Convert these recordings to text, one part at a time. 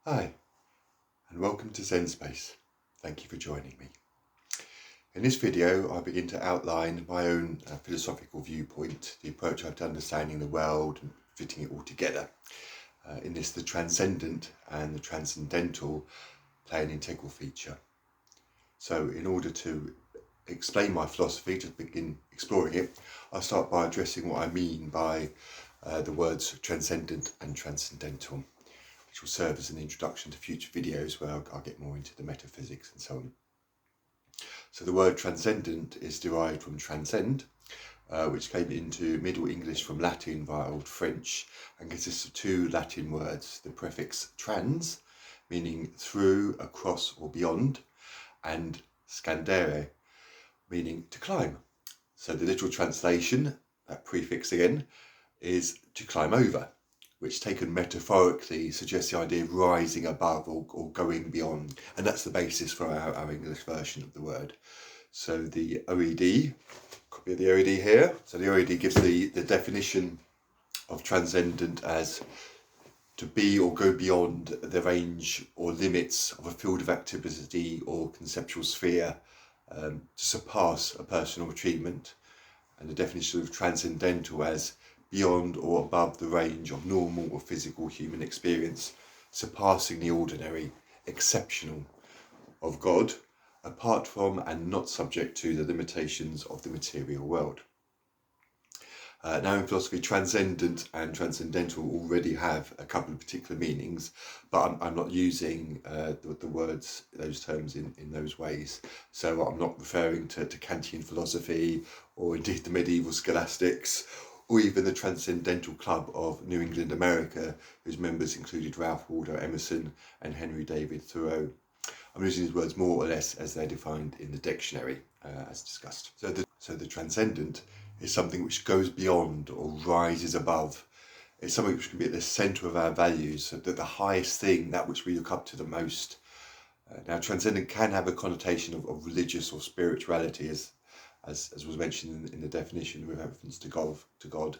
Hi, and welcome to XenSpace. Thank you for joining me. In this video, I begin to outline my own philosophical viewpoint, the approach I have to understanding the world and fitting it all together. In this, the transcendent and the transcendental play an integral feature. So in order to explain my philosophy, to begin exploring it, I'll start by addressing what I mean by the words transcendent and transcendental, which will serve as an introduction to future videos where I'll get more into the metaphysics and so on. So the word transcendent is derived from transcend, which came into Middle English from Latin via Old French and consists of two Latin words, the prefix trans, meaning through, across or beyond, and scandere, meaning to climb. So the literal translation, that prefix again, is to climb over, which taken metaphorically suggests the idea of rising above or going beyond. And that's the basis for our English version of the word. So the OED, copy of the OED here. So the OED gives the definition of transcendent as to be or go beyond the range or limits of a field of activity or conceptual sphere, to surpass a personal achievement. And the definition of transcendental as beyond or above the range of normal or physical human experience, surpassing the ordinary, exceptional of God, apart from and not subject to the limitations of the material world. Now in philosophy, transcendent and transcendental already have a couple of particular meanings, but I'm not using the words, those terms in those ways. So I'm not referring to Kantian philosophy or indeed the medieval scholastics, or even the Transcendental Club of New England, America, whose members included Ralph Waldo Emerson and Henry David Thoreau. I'm using these words more or less as they're defined in the dictionary, as discussed. So the transcendent is something which goes beyond or rises above. It's something which can be at the centre of our values, so that the highest thing, that which we look up to the most. Now, transcendent can have a connotation of religious or spirituality, as was mentioned in the definition with reference to God.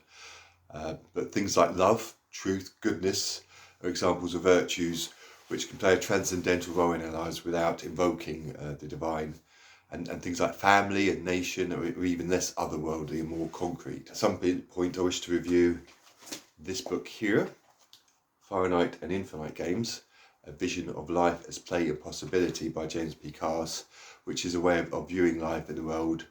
But things like love, truth, goodness are examples of virtues which can play a transcendental role in our lives without invoking the divine. And things like family and nation are even less otherworldly and more concrete. At some point I wish to review this book here, Finite and Infinite Games, A Vision of Life as Play and Possibility by James P. Carse, which is a way of viewing life in the world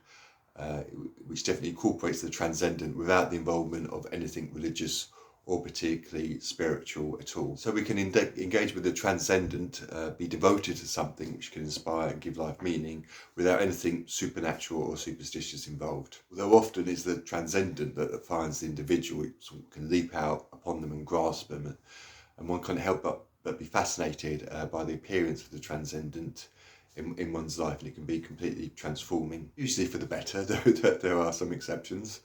which definitely incorporates the transcendent without the involvement of anything religious or particularly spiritual at all. So we can engage with the transcendent, be devoted to something which can inspire and give life meaning without anything supernatural or superstitious involved. Although often it's the transcendent that finds the individual, it can leap out upon them and grasp them, and one can't help but be fascinated by the appearance of the transcendent in one's life, and it can be completely transforming, usually for the better, though there are some exceptions.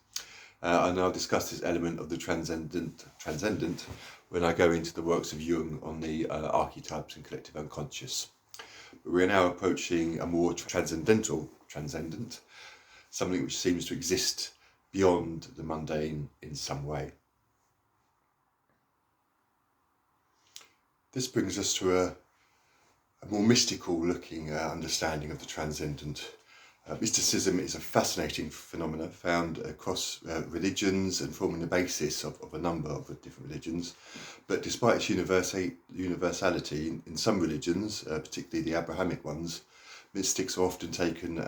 And I'll discuss this element of the transcendent when I go into the works of Jung on the archetypes and collective unconscious. But we're now approaching a more transcendent, something which seems to exist beyond the mundane in some way. This brings us to a more mystical looking understanding of the transcendent. Mysticism is a fascinating phenomenon found across religions and forming the basis of a number of different religions. But despite its universality, in some religions, particularly the Abrahamic ones, mystics are often taken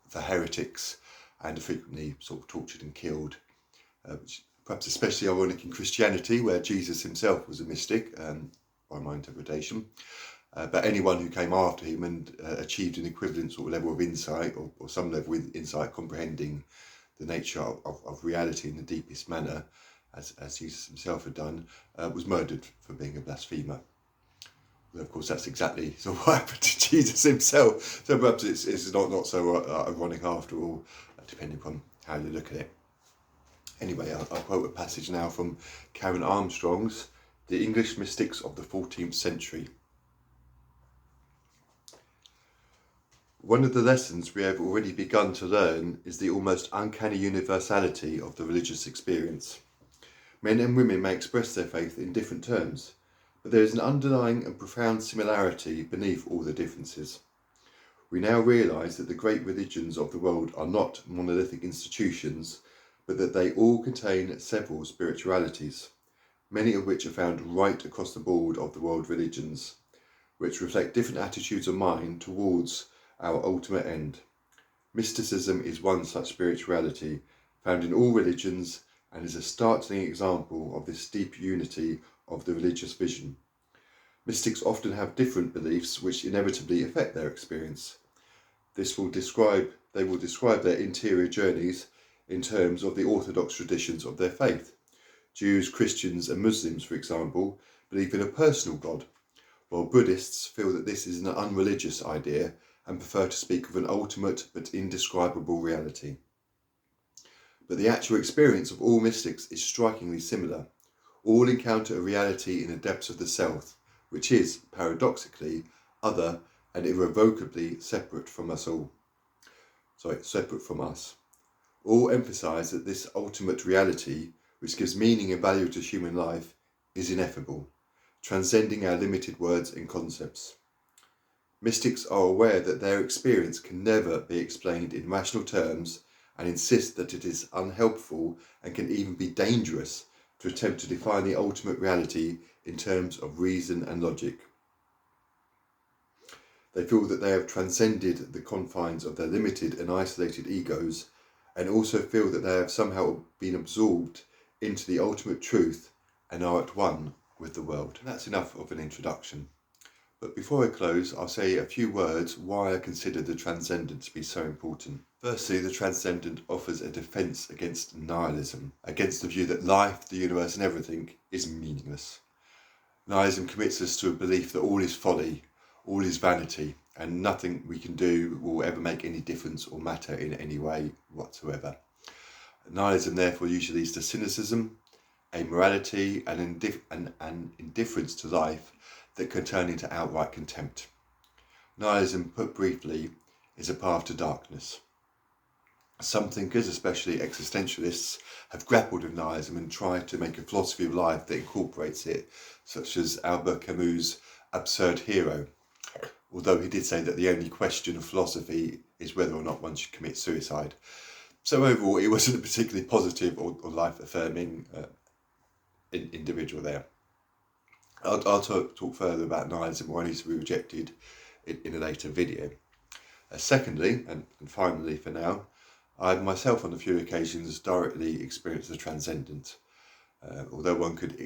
for heretics and are frequently sort of tortured and killed, which perhaps especially ironic in Christianity, where Jesus himself was a mystic, by my interpretation. But anyone who came after him and achieved an equivalent sort of level of insight or some level of insight comprehending the nature of reality in the deepest manner, as Jesus himself had done, was murdered for being a blasphemer. Well, of course, that's exactly sort of what happened to Jesus himself. So perhaps it's not so ironic after all, depending upon how you look at it. Anyway, I'll quote a passage now from Karen Armstrong's The English Mystics of the 14th Century. One of the lessons we have already begun to learn is the almost uncanny universality of the religious experience. Men and women may express their faith in different terms, but there is an underlying and profound similarity beneath all the differences. We now realise that the great religions of the world are not monolithic institutions, but that they all contain several spiritualities, many of which are found right across the board of the world religions, which reflect different attitudes of mind towards our ultimate end. Mysticism is one such spirituality, found in all religions, and is a startling example of this deep unity of the religious vision. Mystics often have different beliefs which inevitably affect their experience. They will describe their interior journeys in terms of the orthodox traditions of their faith. Jews, Christians and Muslims, for example, believe in a personal God, while Buddhists feel that this is an unreligious idea and prefer to speak of an ultimate but indescribable reality. But the actual experience of all mystics is strikingly similar. All encounter a reality in the depths of the self, which is, paradoxically, other and irrevocably separate from us. All emphasise that this ultimate reality, which gives meaning and value to human life, is ineffable, transcending our limited words and concepts. Mystics are aware that their experience can never be explained in rational terms and insist that it is unhelpful and can even be dangerous to attempt to define the ultimate reality in terms of reason and logic. They feel that they have transcended the confines of their limited and isolated egos, and also feel that they have somehow been absorbed into the ultimate truth and are at one with the world. And that's enough of an introduction. But before I close, I'll say a few words why I consider the Transcendent to be so important. Firstly, the Transcendent offers a defence against nihilism, against the view that life, the universe and everything is meaningless. Nihilism commits us to a belief that all is folly, all is vanity, and nothing we can do will ever make any difference or matter in any way whatsoever. Nihilism therefore usually leads to cynicism, amorality and indifference to life that can turn into outright contempt. Nihilism, put briefly, is a path to darkness. Some thinkers, especially existentialists, have grappled with nihilism and tried to make a philosophy of life that incorporates it, such as Albert Camus' Absurd Hero, although he did say that the only question of philosophy is whether or not one should commit suicide. So overall, it wasn't a particularly positive or life-affirming individual there. I'll talk further about nihilism, why it needs to be rejected in a later video. Secondly, and finally for now, I've myself on a few occasions directly experienced the Transcendent. Although one could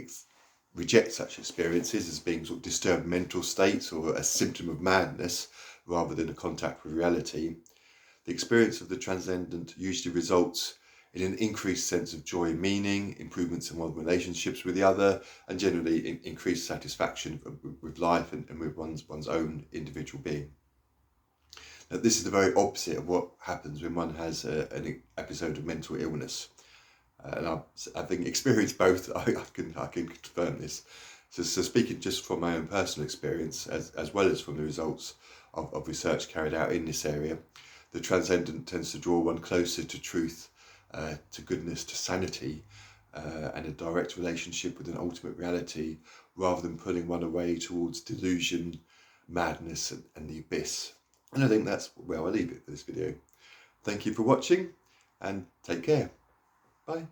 reject such experiences as being sort of disturbed mental states or a symptom of madness rather than a contact with reality, the experience of the Transcendent usually results in an increased sense of joy and meaning, improvements in one's relationships with the other, and generally increased satisfaction with life and with one's own individual being. Now, this is the very opposite of what happens when one has an episode of mental illness. And having experienced both, I can confirm this. So speaking just from my own personal experience, as well as from the results of research carried out in this area, the Transcendent tends to draw one closer to truth, to goodness, to sanity, and a direct relationship with an ultimate reality, rather than pulling one away towards delusion, madness and the abyss. And I think that's where I'll leave it for this video. Thank you for watching and take care. Bye.